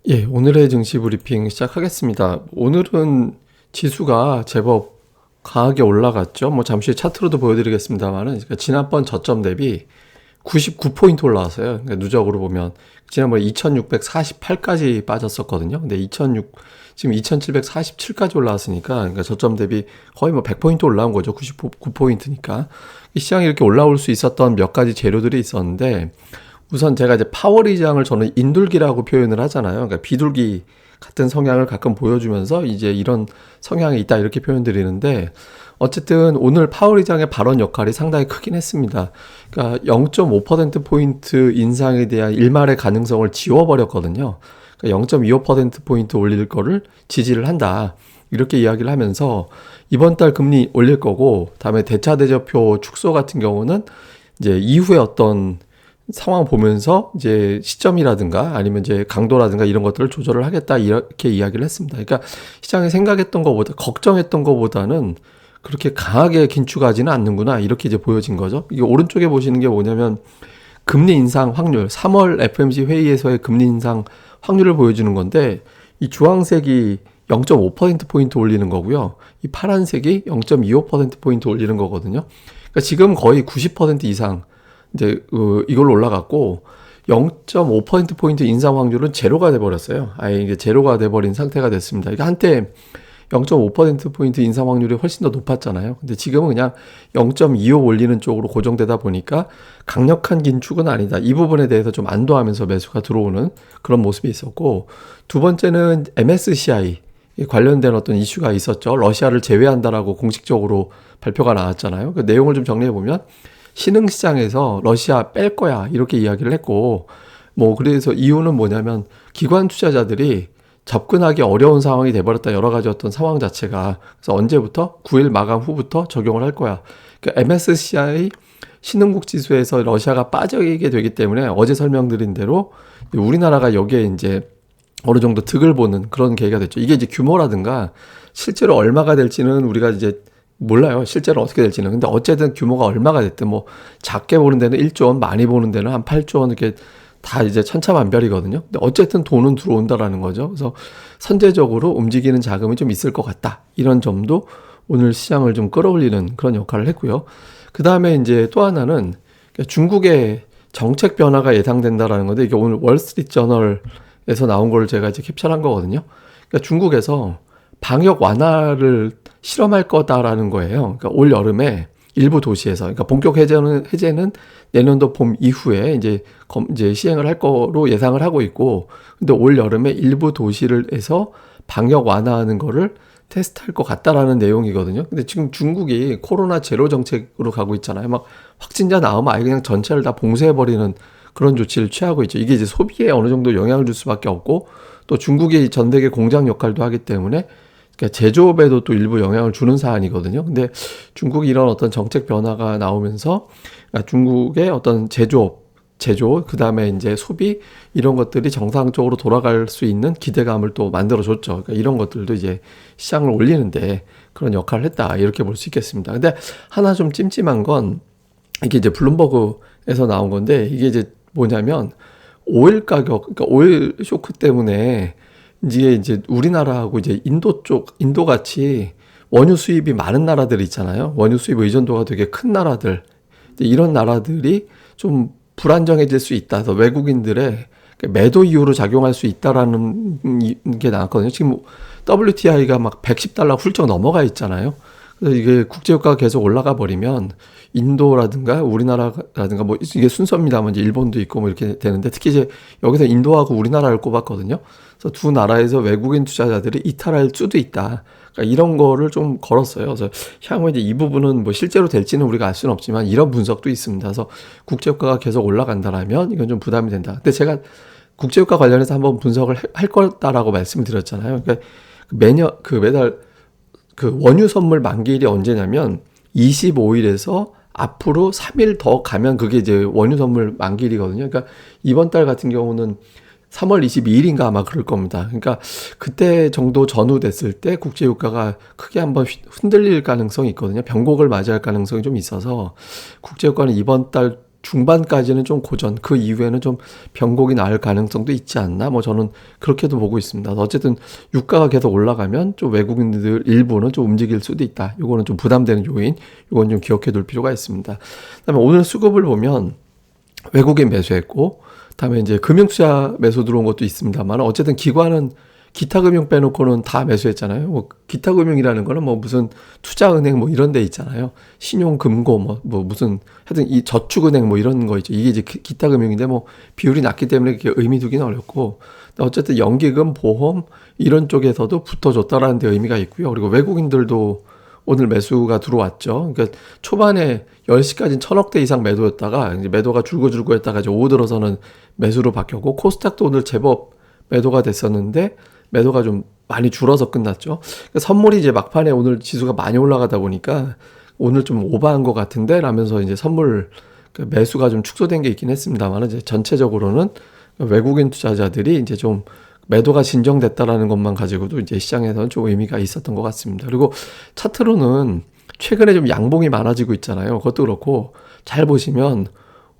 예, 오늘의 증시 브리핑 시작하겠습니다. 오늘은 지수가 제법 강하게 올라갔죠. 뭐 잠시 차트로도 보여드리겠습니다만은 그러니까 지난번 저점 대비 99포인트 올라왔어요. 그러니까 누적으로 보면 지난번에 2648까지 빠졌었거든요. 근데 지금 2747까지 올라왔으니까 그러니까 저점 대비 거의 뭐 100포인트 올라온 거죠. 99포인트니까. 시장이 이렇게 올라올 수 있었던 몇 가지 재료들이 있었는데 우선 제가 이제 파워리장을 저는 인둘기라고 표현을 하잖아요. 그러니까 비둘기 같은 성향을 가끔 보여주면서 이제 이런 성향이 있다 이렇게 표현드리는데 어쨌든 오늘 파워리장의 발언 역할이 상당히 크긴 했습니다. 그러니까 0.5%포인트 인상에 대한 일말의 가능성을 지워버렸거든요. 그러니까 0.25%포인트 올릴 거를 지지를 한다. 이렇게 이야기를 하면서 이번 달 금리 올릴 거고 다음에 대차대조표 축소 같은 경우는 이제 이후에 어떤 상황 보면서 이제 시점이라든가 아니면 이제 강도라든가 이런 것들을 조절을 하겠다 이렇게 이야기를 했습니다. 그러니까 시장이 생각했던 것보다 걱정했던 것보다는 그렇게 강하게 긴축하지는 않는구나 이렇게 이제 보여진 거죠. 이게 오른쪽에 보시는 게 뭐냐면 금리 인상 확률 3월 FMC 회의에서의 금리 인상 확률을 보여주는 건데 이 주황색이 0.5%포인트 올리는 거고요. 이 파란색이 0.25%포인트 올리는 거거든요. 그러니까 지금 거의 90% 이상 이제 이걸로 올라갔고 0.5%포인트 인상 확률은 제로가 돼버렸어요. 아예 이게 제로가 돼버린 상태가 됐습니다. 그러니까 한때 0.5%포인트 인상 확률이 훨씬 더 높았잖아요. 근데 지금은 그냥 0.25 올리는 쪽으로 고정되다 보니까 강력한 긴축은 아니다. 이 부분에 대해서 좀 안도하면서 매수가 들어오는 그런 모습이 있었고 두 번째는 MSCI 관련된 어떤 이슈가 있었죠. 러시아를 제외한다라고 공식적으로 발표가 나왔잖아요. 그 내용을 좀 정리해 보면 신흥시장에서 러시아 뺄 거야 이렇게 이야기를 했고 뭐 그래서 이유는 뭐냐면 기관 투자자들이 접근하기 어려운 상황이 돼버렸다 여러 가지 어떤 상황 자체가 그래서 언제부터 9일 마감 후부터 적용을 할 거야. 그러니까 MSCI 신흥국 지수에서 러시아가 빠지게 되기 때문에 어제 설명드린 대로 우리나라가 여기에 이제 어느 정도 득을 보는 그런 계기가 됐죠. 이게 이제 규모라든가 실제로 얼마가 될지는 우리가 이제 몰라요. 실제로 어떻게 될지는. 근데 어쨌든 규모가 얼마가 됐든 뭐 작게 보는 데는 1조 원, 많이 보는 데는 한 8조 원 이렇게 다 이제 천차만별이거든요. 근데 어쨌든 돈은 들어온다라는 거죠. 그래서 선제적으로 움직이는 자금이 좀 있을 것 같다. 이런 점도 오늘 시장을 좀 끌어올리는 그런 역할을 했고요. 그 다음에 이제 또 하나는 중국의 정책 변화가 예상된다라는 건데 이게 오늘 월스트리트 저널에서 나온 걸 제가 이제 캡처한 거거든요. 그러니까 중국에서 방역 완화를 실험할 거다라는 거예요. 그러니까 올 여름에 일부 도시에서, 그러니까 본격 해제는 내년도 봄 이후에 이제 시행을 할 거로 예상을 하고 있고, 근데 올 여름에 일부 도시를해서 방역 완화하는 거를 테스트할 것 같다라는 내용이거든요. 근데 지금 중국이 코로나 제로 정책으로 가고 있잖아요. 막 확진자 나오면 아예 그냥 전체를 다 봉쇄해버리는 그런 조치를 취하고 있죠. 이게 이제 소비에 어느 정도 영향을 줄 수밖에 없고, 또 중국이 전 세계 공장 역할도 하기 때문에 그러니까 제조업에도 또 일부 영향을 주는 사안이거든요. 근데 중국이 이런 어떤 정책 변화가 나오면서 중국의 어떤 제조, 그 다음에 이제 소비 이런 것들이 정상적으로 돌아갈 수 있는 기대감을 또 만들어줬죠. 그러니까 이런 것들도 이제 시장을 올리는데 그런 역할을 했다 이렇게 볼 수 있겠습니다. 근데 하나 좀 찜찜한 건 이게 이제 블룸버그에서 나온 건데 이게 이제 뭐냐면 오일 가격, 그러니까 오일 쇼크 때문에 이제 우리나라하고 이제 인도 같이 원유 수입이 많은 나라들 있잖아요. 원유 수입 의존도가 되게 큰 나라들. 이런 나라들이 좀 불안정해질 수 있다. 그래서 외국인들의 매도 이유로 작용할 수 있다라는 게 나왔거든요. 지금 WTI가 막 110달러 훌쩍 넘어가 있잖아요. 그래서 이게 국제유가가 계속 올라가 버리면 인도라든가 우리나라라든가 뭐 이게 순서입니다만 이제 일본도 있고 뭐 이렇게 되는데 특히 이제 여기서 인도하고 우리나라를 꼽았거든요. 그래서 두 나라에서 외국인 투자자들이 이탈할 수도 있다. 그러니까 이런 거를 좀 걸었어요. 그래서 향후에 이제 이 부분은 뭐 실제로 될지는 우리가 알 수는 없지만 이런 분석도 있습니다. 그래서 국제유가가 계속 올라간다라면 이건 좀 부담이 된다. 근데 제가 국제유가 관련해서 한번 분석을 할 거다라고 말씀을 드렸잖아요. 그러니까 매달 그 원유 선물 만기일이 언제냐면 25일에서 앞으로 3일 더 가면 그게 이제 원유 선물 만기일이거든요. 그러니까 이번 달 같은 경우는 3월 22일인가 아마 그럴 겁니다. 그러니까 그때 정도 전후됐을 때 국제유가가 크게 한번 흔들릴 가능성이 있거든요. 변곡을 맞이할 가능성이 좀 있어서 국제유가는 이번 달 중반까지는 좀 고전, 그 이후에는 좀 변곡이 나을 가능성도 있지 않나? 뭐 저는 그렇게도 보고 있습니다. 어쨌든 유가가 계속 올라가면 좀 외국인들 일부는 좀 움직일 수도 있다. 요거는 좀 부담되는 요인, 요건 좀 기억해 둘 필요가 있습니다. 그다음에 오늘 수급을 보면 외국인 매수했고, 그다음에 이제 금융투자 매수 들어온 것도 있습니다만, 어쨌든 기관은 기타 금융 빼놓고는 다 매수했잖아요. 뭐 기타 금융이라는 거는 뭐 무슨 투자은행 뭐 이런 데 있잖아요. 신용금고 뭐 무슨 하여튼 이 저축은행 뭐 이런 거 있죠. 이게 이제 기타 금융인데 뭐 비율이 낮기 때문에 그게 의미 두기는 어렵고, 어쨌든 연기금, 보험 이런 쪽에서도 붙어줬다라는 데 의미가 있고요. 그리고 외국인들도 오늘 매수가 들어왔죠. 그러니까 초반에 10시까지는 1,000억대 이상 매도였다가 이제 매도가 줄고 했다가 이제 오후 들어서는 매수로 바뀌었고, 코스닥도 오늘 제법 매도가 됐었는데 매도가 좀 많이 줄어서 끝났죠. 그러니까 선물이 이제 막판에 오늘 지수가 많이 올라가다 보니까 오늘 좀 오버한 것 같은데 라면서 이제 선물 매수가 좀 축소된 게 있긴 했습니다만, 이제 전체적으로는 외국인 투자자들이 이제 좀 매도가 진정됐다라는 것만 가지고도 이제 시장에서는 좀 의미가 있었던 것 같습니다. 그리고 차트로는 최근에 좀 양봉이 많아지고 있잖아요. 그것도 그렇고 잘 보시면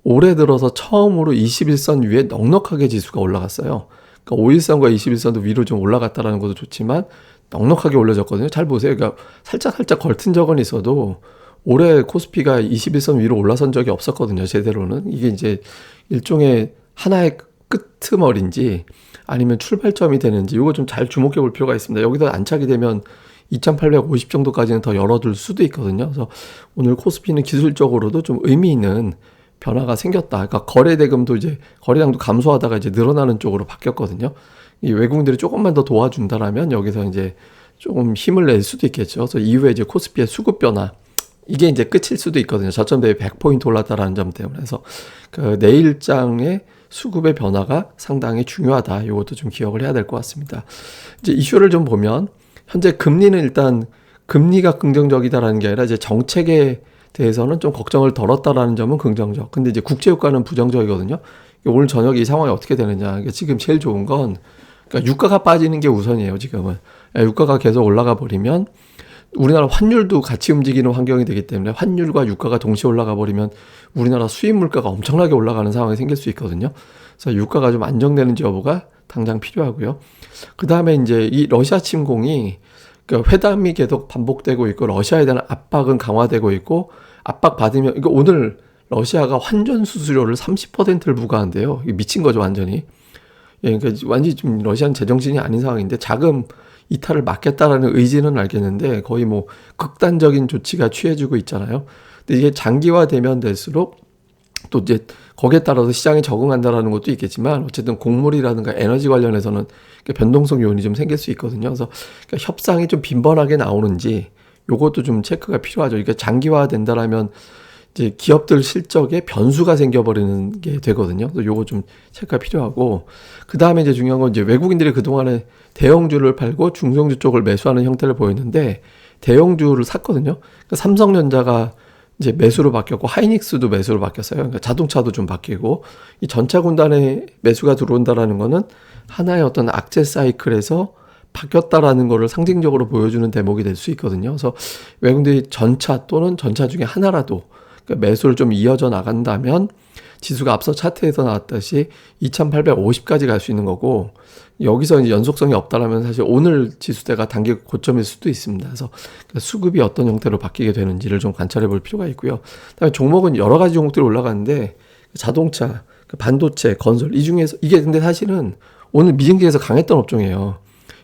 올해 들어서 처음으로 21선 위에 넉넉하게 지수가 올라갔어요. 그러니까 5일선과 21선도 위로 좀 올라갔다라는 것도 좋지만 넉넉하게 올려졌거든요. 잘 보세요. 그러니까 살짝 걸튼 적은 있어도 올해 코스피가 21선 위로 올라선 적이 없었거든요. 제대로는. 이게 이제 일종의 하나의 끄트머리인지 아니면 출발점이 되는지 이거 좀 잘 주목해 볼 필요가 있습니다. 여기서 안착이 되면 2850 정도까지는 더 열어둘 수도 있거든요. 그래서 오늘 코스피는 기술적으로도 좀 의미 있는 변화가 생겼다. 그러니까 거래대금도 이제 거래량도 감소하다가 이제 늘어나는 쪽으로 바뀌었거든요. 이 외국인들이 조금만 더 도와준다라면 여기서 이제 조금 힘을 낼 수도 있겠죠. 그래서 이후에 이제 코스피의 수급 변화, 이게 이제 끝일 수도 있거든요. 저점 대비 100포인트 올랐다라는 점 때문에. 그래서 그 내일장의 수급의 변화가 상당히 중요하다. 이것도 좀 기억을 해야 될 것 같습니다. 이제 이슈를 좀 보면 현재 금리는 일단 금리가 긍정적이다라는 게 아니라 이제 정책에 대해서는 좀 걱정을 덜었다라는 점은 긍정적. 근데 이제 국제유가는 부정적이거든요. 오늘 저녁에 이 상황이 어떻게 되느냐. 그러니까 지금 제일 좋은 건 그러니까 유가가 빠지는 게 우선이에요. 지금은 유가가 계속 올라가 버리면 우리나라 환율도 같이 움직이는 환경이 되기 때문에 환율과 유가가 동시에 올라가 버리면 우리나라 수입 물가가 엄청나게 올라가는 상황이 생길 수 있거든요. 그래서 유가가 좀 안정되는지 여부가 당장 필요하고요. 그 다음에 이제 이 러시아 침공이 그러니까 회담이 계속 반복되고 있고 러시아에 대한 압박은 강화되고 있고 압박 받으면 이거 오늘 러시아가 환전 수수료를 30%를 부과한대요. 이게 미친 거죠 완전히. 예, 그러니까 완전히 좀 러시아는 제정신이 아닌 상황인데 자금 이탈을 막겠다라는 의지는 알겠는데 거의 뭐 극단적인 조치가 취해지고 있잖아요. 근데 이게 장기화되면 될수록 또 이제 거기에 따라서 시장에 적응한다라는 것도 있겠지만 어쨌든 곡물이라든가 에너지 관련해서는 변동성 요인이 좀 생길 수 있거든요. 그래서 그러니까 협상이 좀 빈번하게 나오는지 요것도 좀 체크가 필요하죠. 그러니까 장기화된다라면 이제 기업들 실적에 변수가 생겨버리는 게 되거든요. 그래서 요거 좀 체크가 필요하고 그 다음에 이제 중요한 건 이제 외국인들이 그동안에 대형주를 팔고 중성주 쪽을 매수하는 형태를 보였는데 대형주를 샀거든요. 그러니까 삼성전자가 이제 매수로 바뀌었고 하이닉스도 매수로 바뀌었어요. 그러니까 자동차도 좀 바뀌고 이 전차 군단에 매수가 들어온다라는 거는 하나의 어떤 악재 사이클에서 바뀌었다라는 거를 상징적으로 보여주는 대목이 될 수 있거든요. 그래서 외국인들이 전차 또는 전차 중에 하나라도 그러니까 매수를 좀 이어져 나간다면 지수가 앞서 차트에서 나왔듯이 2850까지 갈 수 있는 거고 여기서 이제 연속성이 없다라면 사실 오늘 지수대가 단기 고점일 수도 있습니다. 그래서 수급이 어떤 형태로 바뀌게 되는지를 좀 관찰해 볼 필요가 있고요. 그다음에 종목은 여러 가지 종목들이 올라가는데 자동차, 반도체, 건설 이 중에서 이게 근데 사실은 오늘 미증시에서 강했던 업종이에요.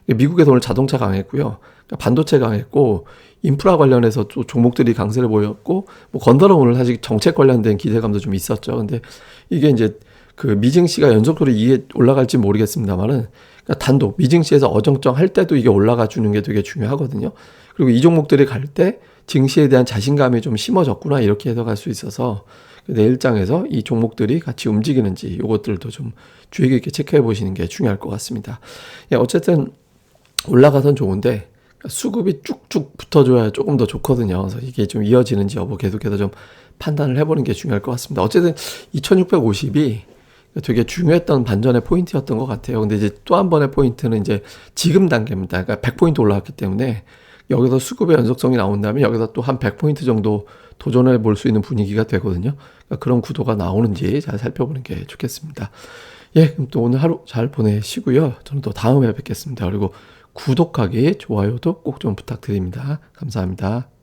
미국에서 오늘 자동차 강했고요. 반도체 강했고 인프라 관련해서 또 종목들이 강세를 보였고 뭐 건설은 오늘 사실 정책 관련된 기대감도 좀 있었죠. 근데 이게 이제 그 미증시가 연속으로 이게 올라갈지 모르겠습니다만은 그러니까 단독 미증시에서 어정쩡 할 때도 이게 올라가 주는 게 되게 중요하거든요. 그리고 이 종목들이 갈 때 증시에 대한 자신감이 좀 심어졌구나 이렇게 해석할 수 있어서 내일장에서 이 종목들이 같이 움직이는지 이것들도 좀 주의 깊게 체크해 보시는 게 중요할 것 같습니다. 예, 어쨌든 올라가선 좋은데 수급이 쭉쭉 붙어줘야 조금 더 좋거든요. 그래서 이게 좀 이어지는지 여부 계속해서 좀 판단을 해보는 게 중요할 것 같습니다. 어쨌든 2650이 되게 중요했던 반전의 포인트였던 것 같아요. 근데 이제 또 한 번의 포인트는 이제 지금 단계입니다. 그러니까 100포인트 올라왔기 때문에 여기서 수급의 연속성이 나온다면 여기서 또 한 100포인트 정도 도전해 볼 수 있는 분위기가 되거든요. 그러니까 그런 구도가 나오는지 잘 살펴보는 게 좋겠습니다. 예, 그럼 또 오늘 하루 잘 보내시고요. 저는 또 다음에 뵙겠습니다. 그리고 구독하기, 좋아요도 꼭 좀 부탁드립니다. 감사합니다.